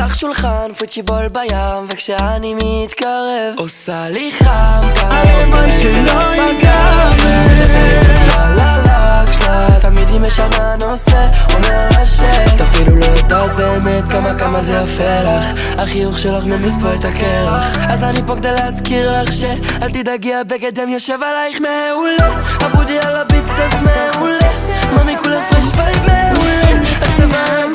פתח שולחן, פוטשיבול בים, וכשאני מתקרב עושה לי חם הלמון שלא ייגע תמיד היא משנה נושא, אומר לשק אפילו לא יודעת באמת כמה זה יפה לך. החיוך שלך ממיס פה את הקרח, אז אני פה כדי להזכיר לך שאל תדאגי הבגד הם יושב עלייך מעולה. הבודי על הביצס מעולה, ממי כולה פרש וייב מעולה, הצבא